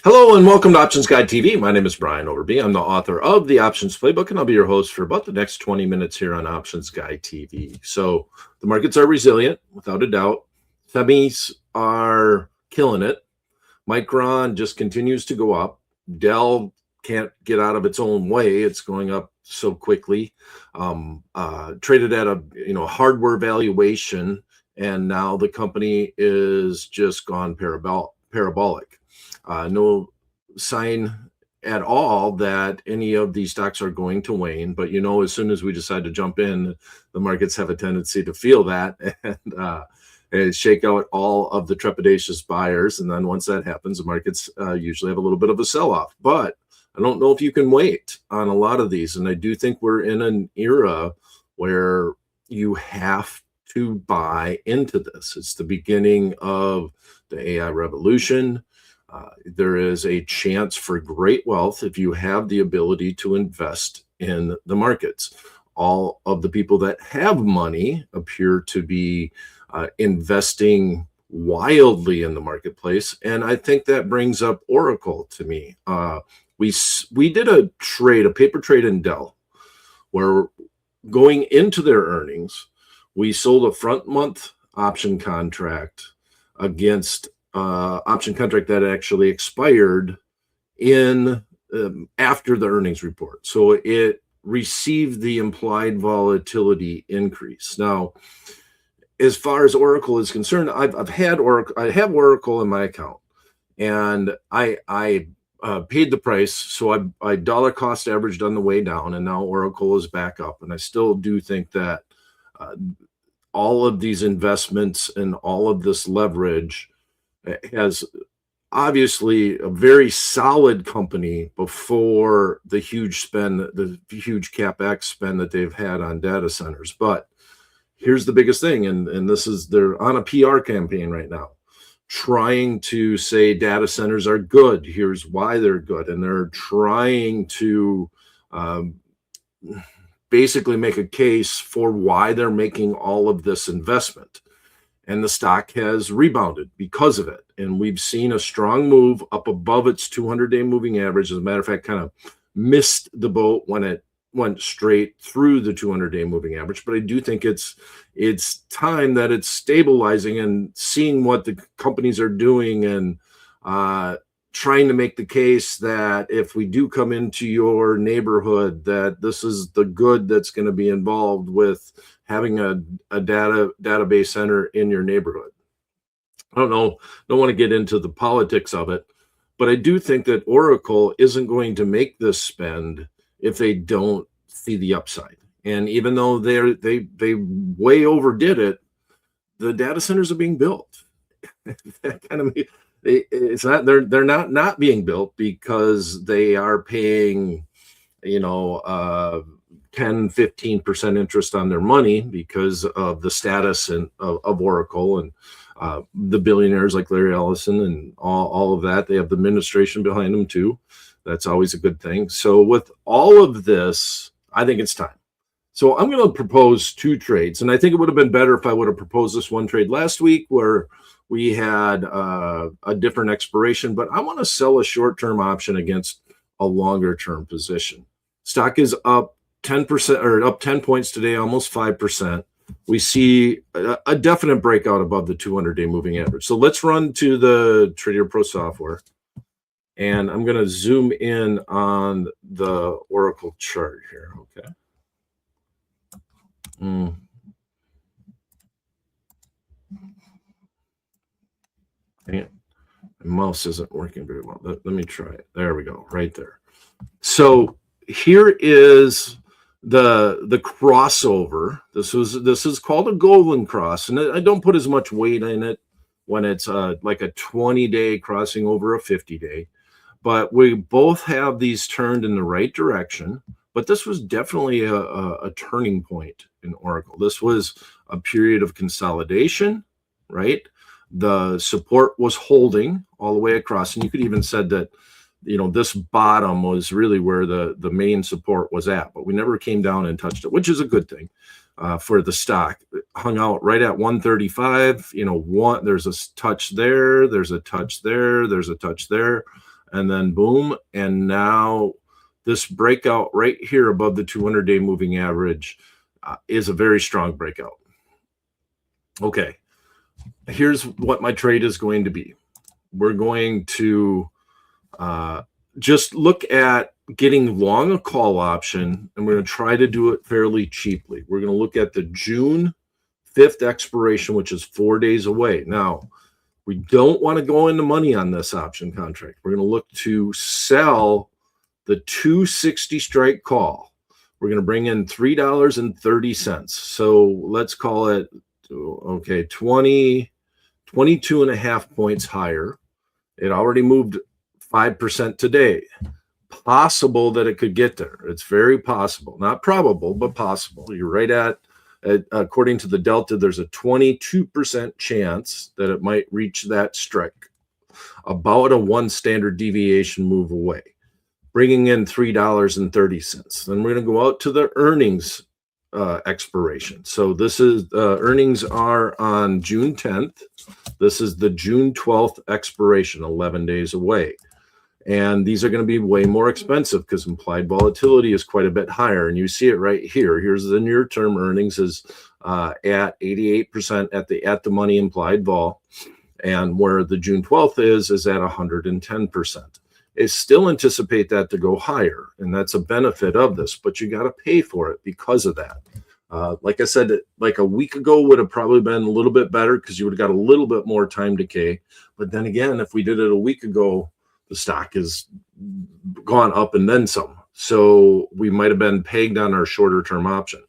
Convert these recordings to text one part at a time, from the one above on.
Hello and welcome to Options Guide TV. My name is Brian Overby. I'm the author of the Options Playbook, and I'll be your host for about the next 20 minutes here on Options Guide TV. So the markets are resilient, without a doubt. Semis are killing it. Micron just continues to go up. Dell can't get out of its own way. It's going up so quickly. Traded at a hardware valuation, and now the company is just gone parabolic. No sign at all that any of these stocks are going to wane. But, as soon as we decide to jump in, the markets have a tendency to feel that and shake out all of the trepidatious buyers. And then once that happens, the markets usually have a little bit of a sell-off. But I don't know if you can wait on a lot of these. And I do think we're in an era where you have to buy into this. It's the beginning of the AI revolution. There is a chance for great wealth if you have the ability to invest in the markets. All of the people that have money appear to be investing wildly in the marketplace. And I think that brings up Oracle to me. We did a paper trade in Dell, where going into their earnings, we sold a front month option contract against option contract that actually expired in after the earnings report. So it received the implied volatility increase. Now, as far as Oracle is concerned, I've had Oracle. I have Oracle in my account, and I paid the price. So I dollar cost averaged on the way down, and now Oracle is back up. And I still do think that all of these investments and all of this leverage has obviously a very solid company before the huge huge CapEx spend that they've had on data centers. But here's the biggest thing, and this is, they're on a PR campaign right now, trying to say data centers are good. Here's why they're good. And they're trying to basically make a case for why they're making all of this investment. And the stock has rebounded because of it. And we've seen a strong move up above its 200-day moving average. As a matter of fact, kind of missed the boat when it went straight through the 200-day moving average. But I do think it's time that it's stabilizing and seeing what the companies are doing, and trying to make the case that if we do come into your neighborhood, that this is the good that's going to be involved with having a database center in your neighborhood. I don't want to get into the politics of it, but I do think that Oracle isn't going to make this spend if they don't see the upside. And even though they way overdid it, the data centers are being built. That kind of, it's not, they're not being built because they are paying 10-15% interest on their money because of the status of Oracle and the billionaires like Larry Ellison and all of that. They have the administration behind them too. That's always a good thing. So with all of this, I think it's time. So I'm going to propose two trades, and I think it would have been better if I would have proposed this one trade last week where we had a different expiration, but I want to sell a short-term option against a longer-term position. Stock is up 10% or up 10 points today, almost 5%. We see a definite breakout above the 200-day moving average. So let's run to the Trader Pro software, and I'm going to zoom in on the Oracle chart here. Okay. My mouse isn't working very well. Let me try it. There we go, right there. So here is the crossover. This is called a golden cross, and I don't put as much weight in it when it's like a 20-day crossing over a 50-day. But we both have these turned in the right direction. But this was definitely a turning point in Oracle. This was a period of consolidation, right? The support was holding all the way across, and you could even said that this bottom was really where the main support was at, but we never came down and touched it, which is a good thing for the stock. It hung out right at 135. There's a touch there, there's a touch there, there's a touch there, and then boom, and now this breakout right here above the 200-day moving average is a very strong breakout. Okay, here's what my trade is going to be. We're going to just look at getting long a call option, and we're going to try to do it fairly cheaply. We're going to look at the June 5th expiration, which is 4 days away. Now, we don't want to go into money on this option contract. We're going to look to sell the 260 strike call. We're going to bring in $3.30. So let's call it, okay, 22 and a half points higher. It already moved 5% today. Possible that it could get there. It's very possible. Not probable, but possible. You're right at according to the Delta, there's a 22% chance that it might reach that strike. About a 1 standard deviation move away. Bringing in $3.30. Then we're going to go out to the earnings expiration. So this is earnings are on June 10th. This is the June 12th expiration, 11 days away. And these are going to be way more expensive because implied volatility is quite a bit higher. And you see it right here. Here's the near-term earnings is at 88% at the money implied vol. And where the June 12th is at 110%. I still anticipate that to go higher. And that's a benefit of this. But you got to pay for it because of that. Like I said, like a week ago would have probably been a little bit better because you would have got a little bit more time decay. But then again, if we did it a week ago, the stock has gone up and then some. So we might have been pegged on our shorter term option.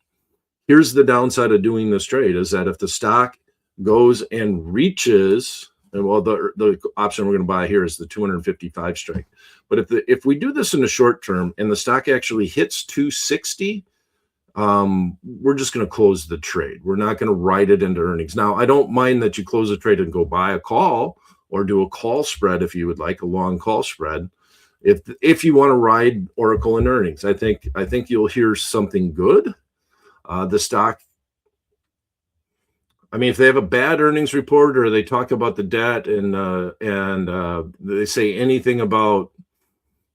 Here's the downside of doing this trade is that if the stock goes and reaches, and well, the option we're going to buy here is the 255 strike. But if we do this in the short term and the stock actually hits 260, we're just going to close the trade. We're not going to ride it into earnings. Now, I don't mind that you close the trade and go buy a call or do a call spread if you would like a long call spread. If you want to ride Oracle in earnings, I think you'll hear something good. The stock, I mean, if they have a bad earnings report or they talk about the debt and they say anything about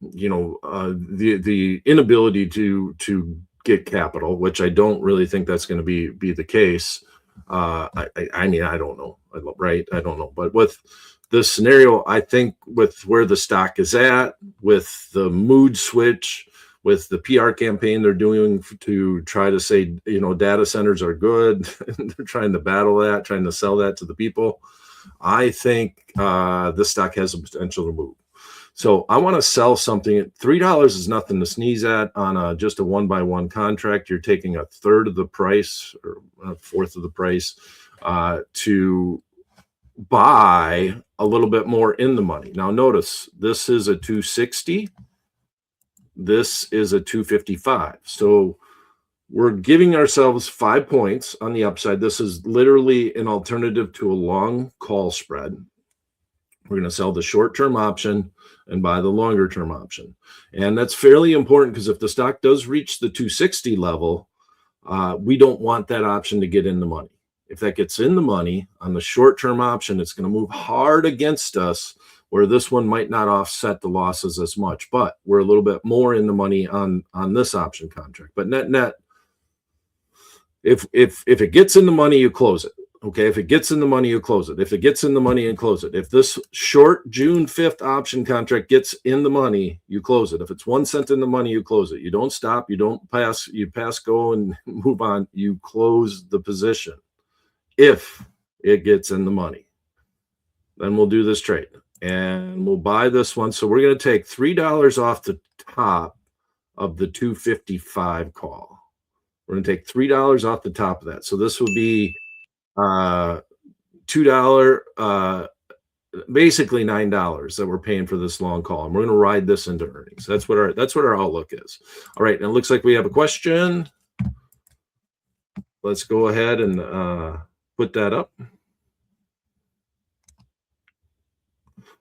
the inability to get capital, which I don't really think that's going to be the case. I mean, I don't know, right? I don't know, but with this scenario, I think with where the stock is at, with the mood switch, with the PR campaign they're doing to try to say, data centers are good, they're trying to battle that, trying to sell that to the people. I think this stock has the potential to move. So I want to sell something at $3 is nothing to sneeze at on just a 1-by-1 contract. You're taking a third of the price or a fourth of the price to buy a little bit more in the money. Now notice this is a 260. This is a 255. So we're giving ourselves 5 points on the upside. This is literally an alternative to a long call spread. We're going to sell the short-term option and buy the longer-term option. And that's fairly important because if the stock does reach the 260 level, we don't want that option to get in the money. If that gets in the money on the short-term option, it's going to move hard against us, where this one might not offset the losses as much, but we're a little bit more in the money on this option contract. But net, if it gets in the money, you close it. Okay, if it gets in the money, you close it. If it gets in the money, and close it. If this short June 5th option contract gets in the money, you close it. If it's 1 cent in the money, you close it. You don't stop. You don't pass. You pass go and move on. You close the position. If it gets in the money, then we'll do this trade and we'll buy this one. So we're going to take $3 off the top of the 255 call. We're going to take $3 off the top of that. So this will be $2, basically $9 that we're paying for this long call, and we're going to ride this into earnings. That's what our outlook is. All right, and it looks like we have a question. Let's go ahead and put that up.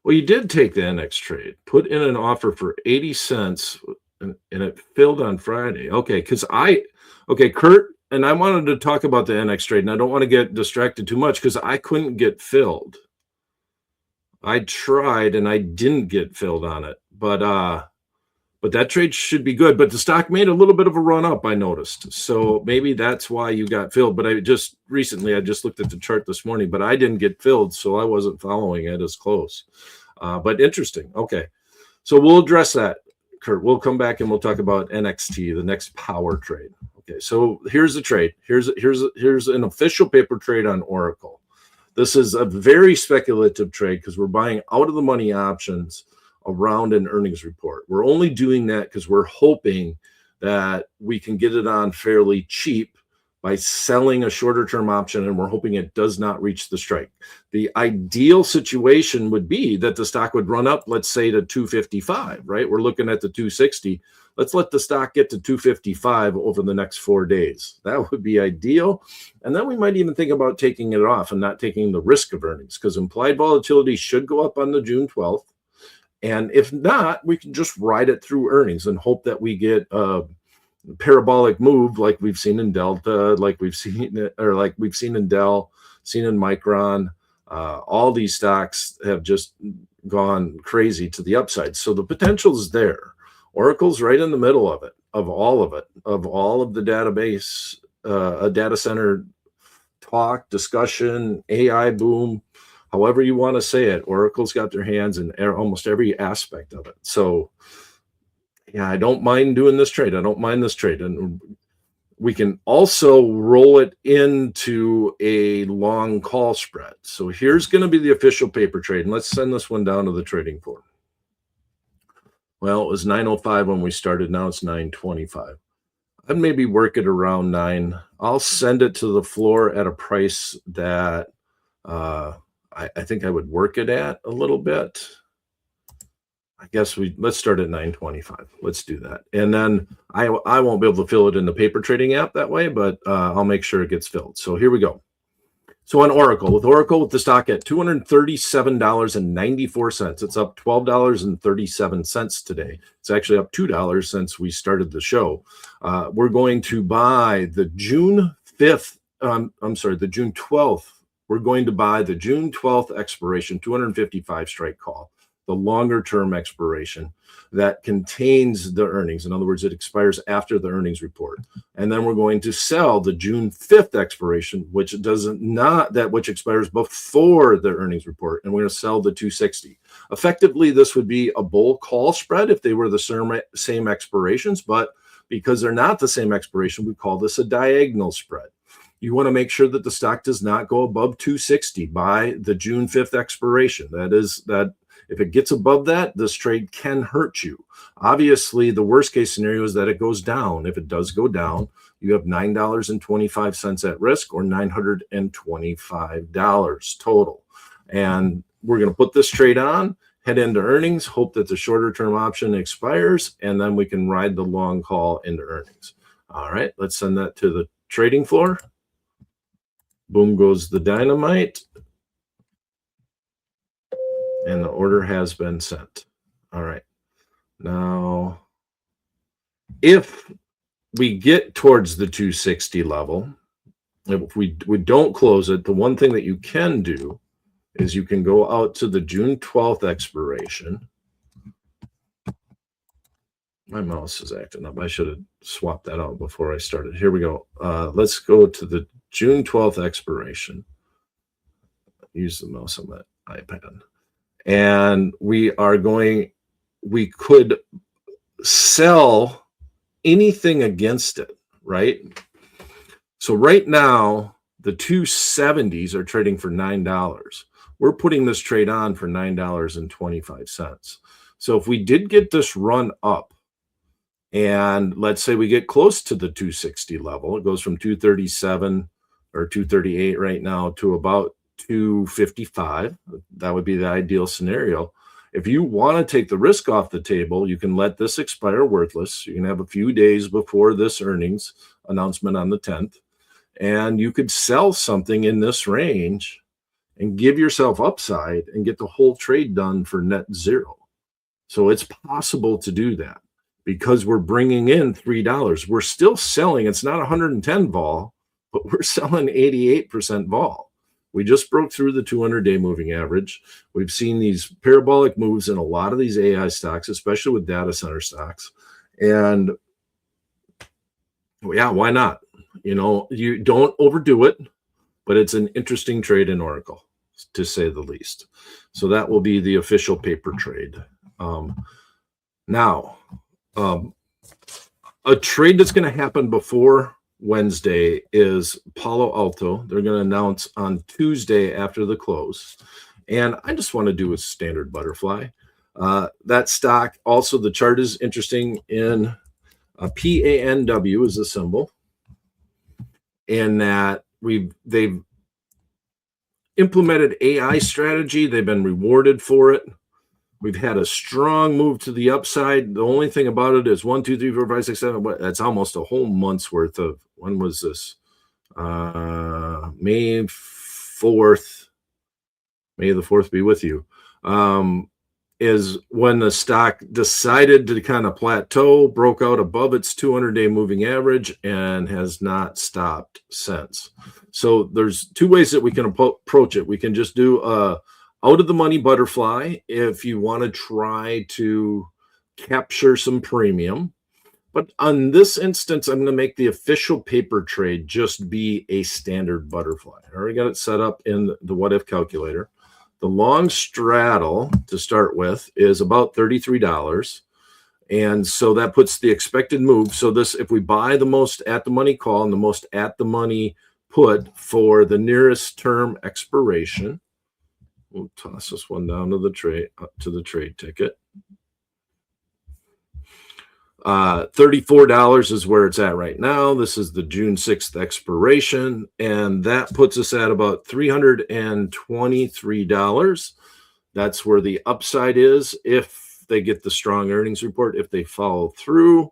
Well, you did take the NX trade, put in an offer for 80 cents, and it filled on Friday. Okay, Kurt. And I wanted to talk about the NX trade, and I don't want to get distracted too much because I couldn't get filled. I tried and I didn't get filled on it, but that trade should be good. But the stock made a little bit of a run up, I noticed. So maybe that's why you got filled. But I just looked at the chart this morning, but I didn't get filled, so I wasn't following it as close. But interesting. Okay. So we'll address that, Kurt. We'll come back and we'll talk about NXT, the next power trade. Okay. So here's the trade. Here's an official paper trade on Oracle. This is a very speculative trade because we're buying out of the money options around an earnings report. We're only doing that because we're hoping that we can get it on fairly cheap by selling a shorter term option, and we're hoping it does not reach the strike. The ideal situation would be that the stock would run up, let's say, to 255, right? We're looking at the 260. Let's let the stock get to 255 over the next 4 days. That would be ideal. And then we might even think about taking it off and not taking the risk of earnings, because implied volatility should go up on the June 12th. And if not, we can just ride it through earnings and hope that we get a parabolic move like we've seen in Delta, like we've seen in Dell, seen in Micron. All these stocks have just gone crazy to the upside. So the potential is there. Oracle's right in the middle of it, of all of the database, data center talk, discussion, AI boom. However you want to say it, Oracle's got their hands in almost every aspect of it. So, yeah, I don't mind doing this trade. And we can also roll it into a long call spread. So here's going to be the official paper trade. And let's send this one down to the trading floor. Well, it was 9:05 when we started. Now it's 9:25. I'd maybe work it around 9. I'll send it to the floor at a price that I think I would work it at a little bit. I guess let's start at 9:25. Let's do that. And then I won't be able to fill it in the paper trading app that way, but I'll make sure it gets filled. So here we go. So on Oracle, with the stock at $237.94, it's up $12.37 today. It's actually up $2 since we started the show. We're going to buy the June 12th. We're going to buy the June 12th expiration, 255 strike call, the longer term expiration that contains the earnings. In other words, it expires after the earnings report. And then we're going to sell the June 5th expiration, which expires before the earnings report. And we're going to sell the 260. Effectively, this would be a bull call spread if they were the same expirations, but because they're not the same expiration, we call this a diagonal spread. You want to make sure that the stock does not go above 260 by the June 5th expiration. That if it gets above that, this trade can hurt you. Obviously, the worst case scenario is that it goes down. If it does go down, you have $9.25 at risk, or $925 total. And we're going to put this trade on, head into earnings, hope that the shorter term option expires, and then we can ride the long call into earnings. All right, let's send that to the trading floor. Boom goes the dynamite. And the order has been sent. All right. Now, if we get towards the 260 level, if we don't close it, the one thing that you can do is you can go out to the June 12th expiration. My mouse is acting up. I should have swapped that out before I started. Here we go. Let's go to the June 12th expiration. Use the mouse on that iPad. And we could sell anything against it, right? So right now, the 270s are trading for $9. We're putting this trade on for $9.25. So if we did get this run up, and let's say we get close to the 260 level, it goes from 237 or 238 right now to about 255. That would be the ideal scenario. If you want to take the risk off the table, you can let this expire worthless. You can have a few days before this earnings announcement on the 10th, and you could sell something in this range and give yourself upside and get the whole trade done for net zero. So it's possible to do that because we're bringing in $3. We're still selling. It's not 110 vol, but we're selling 88% vol. We just broke through the 200-day moving average. We've seen these parabolic moves in a lot of these AI stocks, especially with data center stocks. And yeah, why not? You don't overdo it, but it's an interesting trade in Oracle, to say the least. So that will be the official paper trade. Now, a trade that's going to happen before Wednesday is Palo Alto. They're going to announce on Tuesday after the close. And I just want to do a standard butterfly. That stock, also the chart is interesting in PANW is the symbol. And that they've implemented AI strategy. They've been rewarded for it. We've had a strong move to the upside. The only thing about it is 1, 2, 3, 4, 5, 6, 7. That's almost a whole month's worth of. When was this? May 4th. May the 4th be with you. Is when the stock decided to kind of plateau, broke out above its 200-day moving average, and has not stopped since. So there's two ways that we can approach it. We can just do a out of the money butterfly if you want to try to capture some premium. But on this instance, I'm going to make the official paper trade just be a standard butterfly. I already got it set up in the what if calculator. The long straddle to start with is about $33. And so that puts the expected move. So this, if we buy the most at the money call and the most at the money put for the nearest term expiration, we'll toss this one down to the trade ticket. $34 is where it's at right now. This is the June 6th expiration, and that puts us at about $323. That's where the upside is if they get the strong earnings report, if they follow through.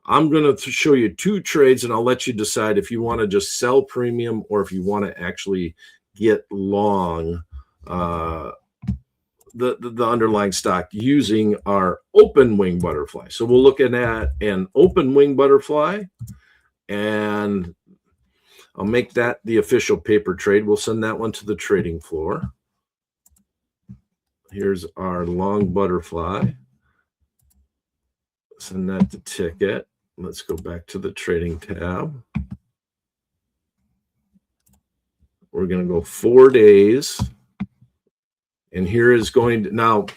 I'm going to show you two trades, and I'll let you decide if you want to just sell premium or if you want to actually get long the underlying stock using our open wing butterfly. So we'll look at an open wing butterfly, and I'll make that the official paper trade. We'll send that one to the trading floor. Here's our long butterfly. Send that to ticket. Let's go back to the trading tab. We're going to go 4 days. And here is going to, now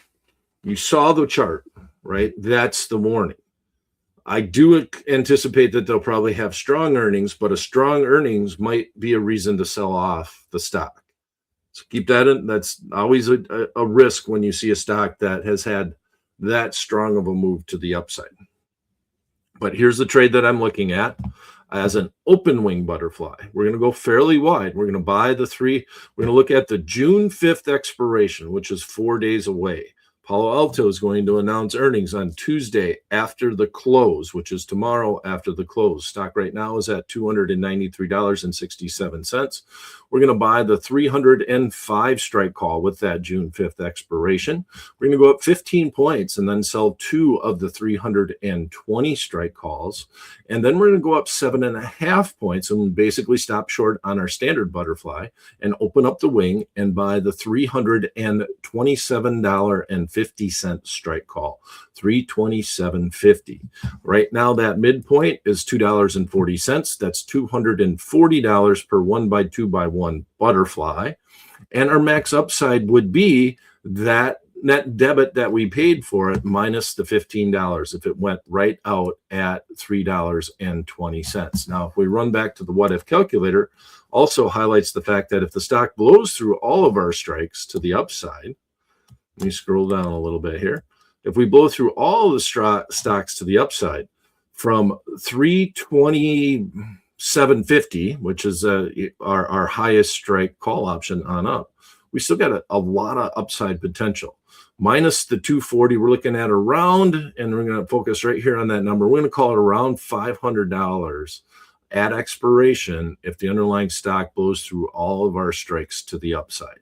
you saw the chart, right? That's the warning. I do anticipate that they'll probably have strong earnings, but a strong earnings might be a reason to sell off the stock. So keep that in. That's always a risk when you see a stock that has had that strong of a move to the upside. But here's the trade that I'm looking at as an open wing butterfly. We're going to go fairly wide. We're going to buy the three. We're going to look at the June 5th expiration, which is 4 days away. Palo Alto is going to announce earnings on Tuesday after the close, which is tomorrow after the close. Stock right now is at $293.67. We're going to buy the 305 strike call with that June 5th expiration. We're going to go up 15 points and then sell 2 of the 320 strike calls. And then we're going to go up 7.5 points and basically stop short on our standard butterfly and open up the wing and buy the $327.50 strike call, $327.50. Right now, that midpoint is $2.40. That's $240 per 1x2x1 butterfly. And our max upside would be that net debit that we paid for it minus the $15 if it went right out at $3.20. Now, if we run back to the what if calculator, also highlights the fact that if the stock blows through all of our strikes to the upside, let me scroll down a little bit here. If we blow through all the stocks to the upside from 327.50, which is our highest strike call option on up, we still got a lot of upside potential. Minus the 240, we're looking at around, and we're going to focus right here on that number. We're going to call it around $500 at expiration if the underlying stock blows through all of our strikes to the upside.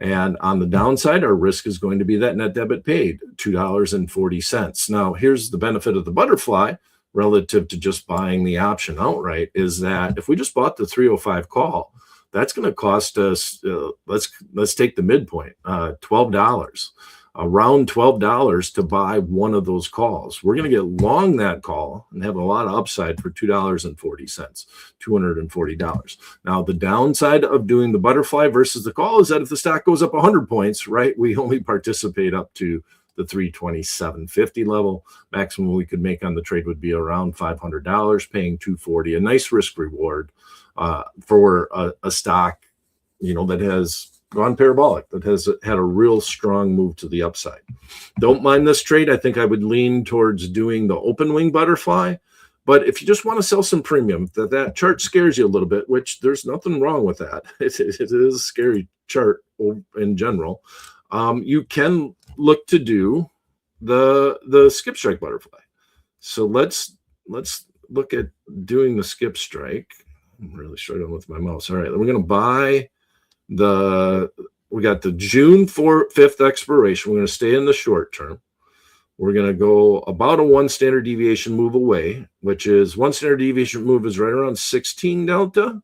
And on the downside, our risk is going to be that net debit paid, $2.40. Now, here's the benefit of the butterfly relative to just buying the option outright, is that if we just bought the 305 call, That's going to cost us, let's take the midpoint, $12, around $12 to buy one of those calls. We're going to get long that call and have a lot of upside for $2.40, $240. Now, the downside of doing the butterfly versus the call is that if the stock goes up 100 points, right, we only participate up to the 327.50 level. Maximum we could make on the trade would be around $500, paying $240. A nice risk reward for a stock, that has gone parabolic, that has had a real strong move to the upside. Don't mind this trade. I think I would lean towards doing the open wing butterfly. But if you just want to sell some premium, that chart scares you a little bit, which there's nothing wrong with that. It is a scary chart in general. You can look to do the skip strike butterfly. So let's look at doing the skip strike. I'm really struggling with my mouse. All right, we're going to buy we got the June 5th expiration. We're going to stay in the short term. We're going to go about a 1 standard deviation move away, which is 1 standard deviation move is right around 16 delta.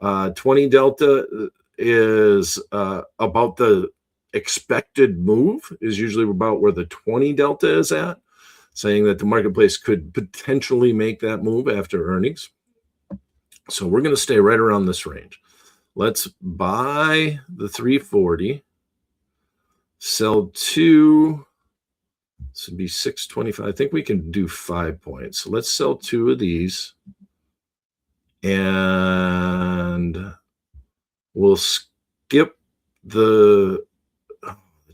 20 delta is about the expected move, is usually about where the 20 delta is at, saying that the marketplace could potentially make that move after earnings. So we're going to stay right around this range. Let's buy the 340, sell 2. This would be 625. I think we can do 5 points. So let's sell 2 of these, and we'll skip the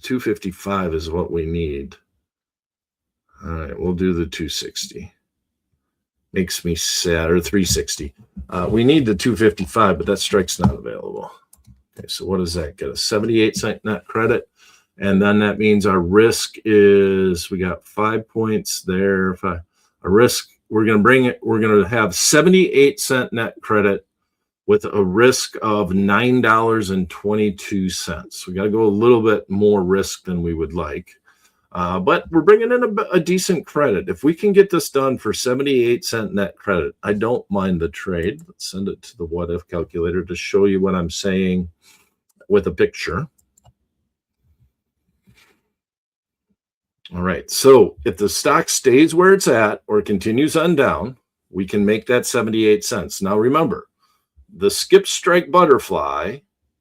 255 is what we need. All right, we'll do the 260. Makes me sad, or 360. We need the 255, but that strike's not available. Okay, so what does that get us? 78-cent net credit. And then that means our risk is, we got 5 points there. Our risk, we're going to have 78-cent net credit with a risk of $9.22. We got to go a little bit more risk than we would like. But we're bringing in a decent credit. If we can get this done for 78-cent net credit, I don't mind the trade. Let's send it to the what if calculator to show you what I'm saying with a picture. All right, so if the stock stays where it's at or continues on down, we can make that 78 cents. Now remember, the skip strike butterfly,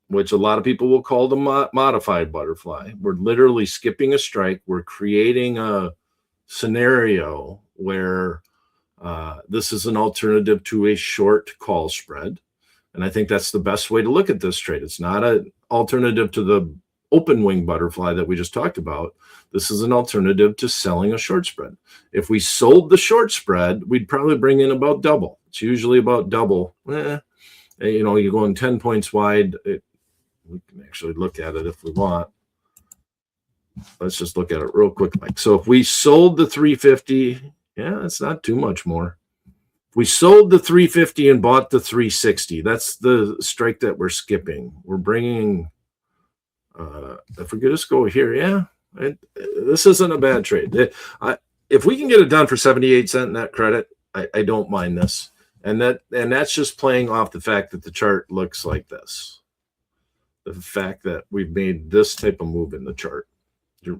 which a lot of people will call the modified butterfly, we're literally skipping a strike. We're creating a scenario where this is an alternative to a short call spread. And I think that's the best way to look at this trade. It's not an alternative to the open wing butterfly that we just talked about. This is an alternative to selling a short spread. If we sold the short spread, we'd probably bring in about double. It's usually about double. You're going 10 points wide. We can actually look at it if we want. Let's just look at it real quick, Mike. So if we sold the 350, it's not too much more. If we sold the 350 and bought the 360, that's the strike that we're skipping. We're bringing, if we could just go here, this isn't a bad trade. If we can get it done for 78-cent net credit, I don't mind this. And that's just playing off the fact that the chart looks like this. The fact that we've made this type of move in the chart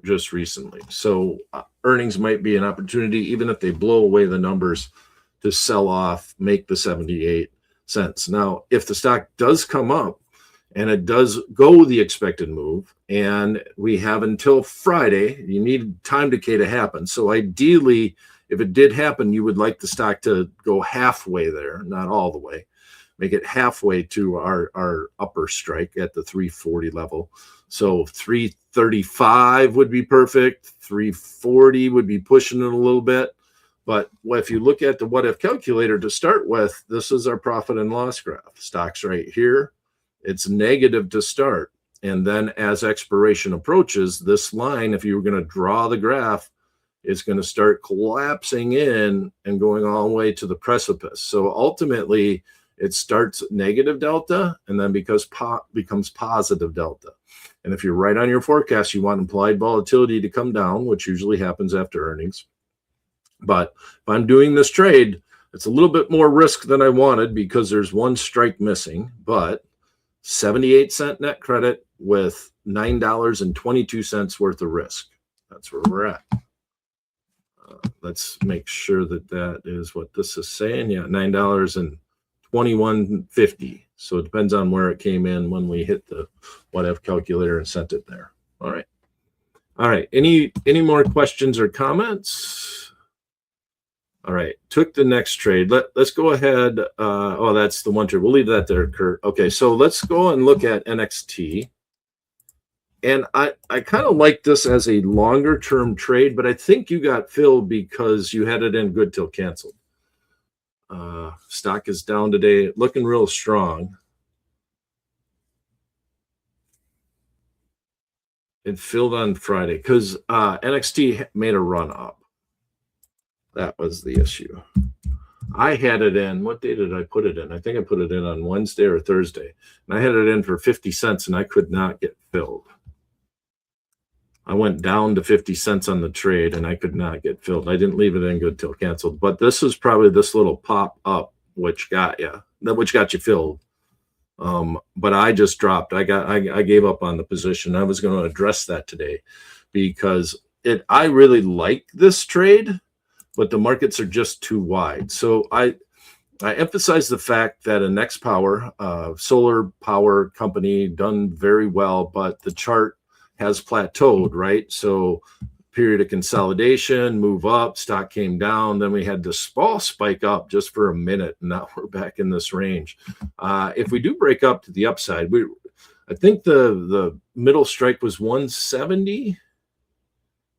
just recently. So earnings might be an opportunity, even if they blow away the numbers, to sell off, make the 78 cents. Now, if the stock does come up and it does go the expected move, and we have until Friday, you need time decay to happen. So ideally, if it did happen, you would like the stock to go halfway there, not all the way. Make it halfway to our upper strike at the 340 level. So 335 would be perfect. 340 would be pushing it a little bit. But if you look at the what if calculator to start with, this is our profit and loss graph. Stock's right here. It's negative to start. And then as expiration approaches, this line, if you were going to draw the graph, is going to start collapsing in and going all the way to the precipice. So ultimately, it starts negative delta and then becomes positive delta. And if you're right on your forecast, you want implied volatility to come down, which usually happens after earnings. But if I'm doing this trade, it's a little bit more risk than I wanted because there's one strike missing. But 78-cent net credit with $9.22 worth of risk. That's where we're at. Let's make sure that is what this is saying. Yeah, $9.21.50. So it depends on where it came in when we hit the whatever calculator and sent it there. All right. All right. Any more questions or comments? All right. Took the next trade. Let's go ahead. Oh, that's the one trade. We'll leave that there, Kurt. Okay. So let's go and look at NXT. And I kind of like this as a longer term trade, but I think you got filled because you had it in good till canceled. Stock is down today, looking real strong. It filled on Friday because NXT made a run up. That was the issue. I had it in. What day did I put it in? I think I put it in on Wednesday or Thursday. And I had it in for 50 cents and I could not get filled. I went down to 50 cents on the trade and I could not get filled. I didn't leave it in good till canceled. But this is probably this little pop up which got you filled. But I just dropped. I gave up on the position. I was going to address that today because I really like this trade, but the markets are just too wide. So I emphasize the fact that a Next Power, solar power company, done very well, but the chart has plateaued, right? So period of consolidation, move up, stock came down, then we had this small spike up just for a minute, and now we're back in this range. If we do break up to the upside, I think the middle strike was 170. I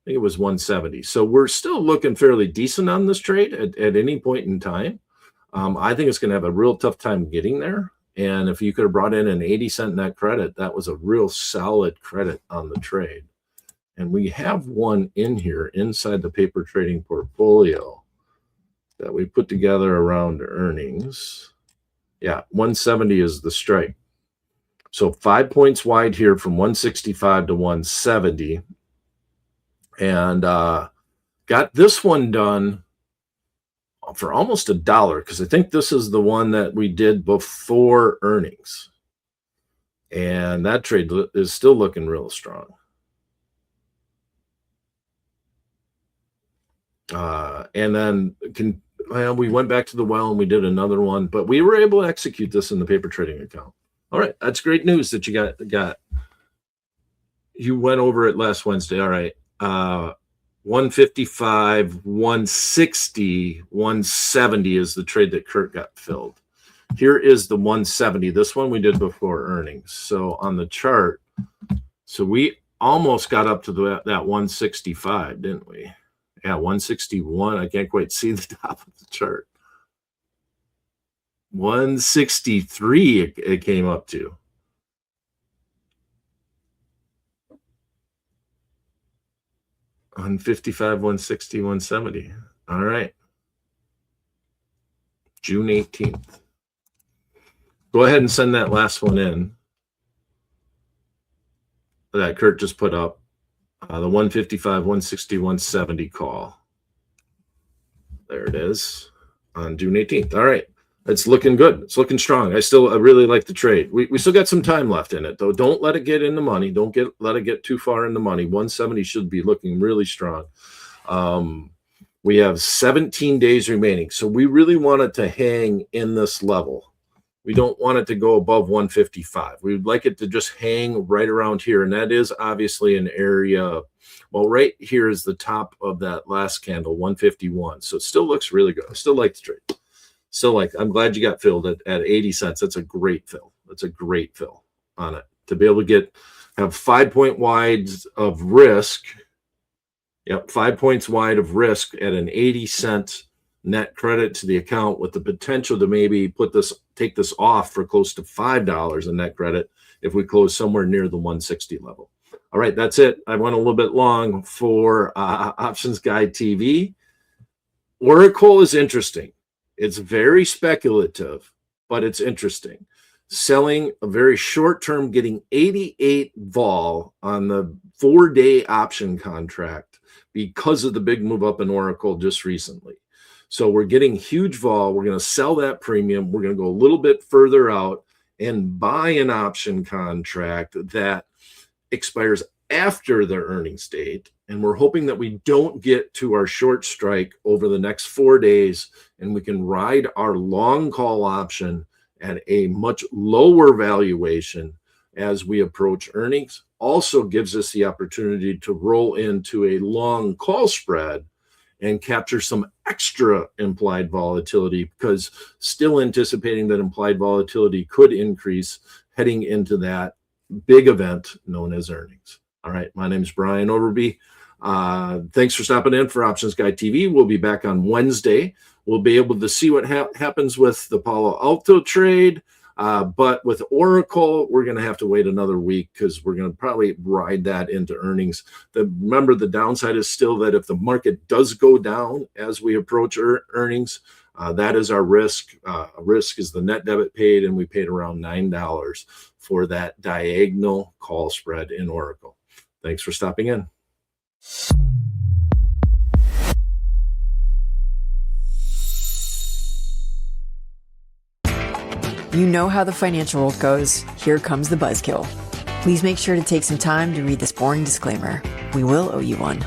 think it was 170. So we're still looking fairly decent on this trade at any point in time. I think it's going to have a real tough time getting there. And if you could have brought in an 80-cent net credit, that was a real solid credit on the trade. And we have one in here inside the paper trading portfolio that we put together around earnings. Yeah, 170 is the strike. So 5 points wide here from 165 to 170. And got this one done for almost $1 because I think this is the one that we did before earnings. And that trade is still looking real strong. And then we went back to the well and we did another one, but we were able to execute this in the paper trading account. All right. That's great news that you got. You went over it last Wednesday. All right. 155, 160, 170 is the trade that Kurt got filled. Here is the 170. This one we did before earnings. So on the chart, so we almost got up to that 165, didn't we? Yeah, 161. I can't quite see the top of the chart. 163 it came up to. On 55, 160, 170. All right. June 18th. Go ahead and send that last one in that Kurt just put up. The 155, 160, 170 call. There it is on June 18th. All right. It's looking good. It's looking strong. I really like the trade. We still got some time left in it, though. Don't let it get in the money. Let it get too far in the money. 170 should be looking really strong. We have 17 days remaining. So we really want it to hang in this level. We don't want it to go above 155. We'd like it to just hang right around here. And that is obviously an area. Well, right here is the top of that last candle, 151. So it still looks really good. I still like the trade. I'm glad you got filled at 80 cents. That's a great fill. That's a great fill on it. To be able to have 5 point wides of risk. Yep, 5 points wide of risk at an 80-cent net credit to the account with the potential to maybe take this off for close to $5 in net credit if we close somewhere near the 160 level. All right, that's it. I went a little bit long for Options Guide TV. ORCL is interesting. It's very speculative, but it's interesting. Selling a very short term, getting 88 vol on the 4-day option contract because of the big move up in ORCL just recently. So we're getting huge vol. We're going to sell that premium. We're going to go a little bit further out. and buy an option contract that expires after their earnings date. And we're hoping that we don't get to our short strike over the next 4 days, and we can ride our long call option at a much lower valuation as we approach earnings. Also gives us the opportunity to roll into a long call spread and capture some extra implied volatility, because still anticipating that implied volatility could increase heading into that big event known as earnings. All right, my name is Brian Overby. Thanks for stopping in for Options Guy TV. We'll be back on Wednesday. We'll be able to see what happens with the Palo Alto trade. But with Oracle, we're going to have to wait another week because we're going to probably ride that into earnings. Remember, the downside is still that if the market does go down as we approach earnings, that is our risk. Risk is the net debit paid, and we paid around $9 for that diagonal call spread in Oracle. Thanks for stopping in. You know how the financial world goes. Here comes the buzzkill. Please make sure to take some time to read this boring disclaimer. We will owe you one.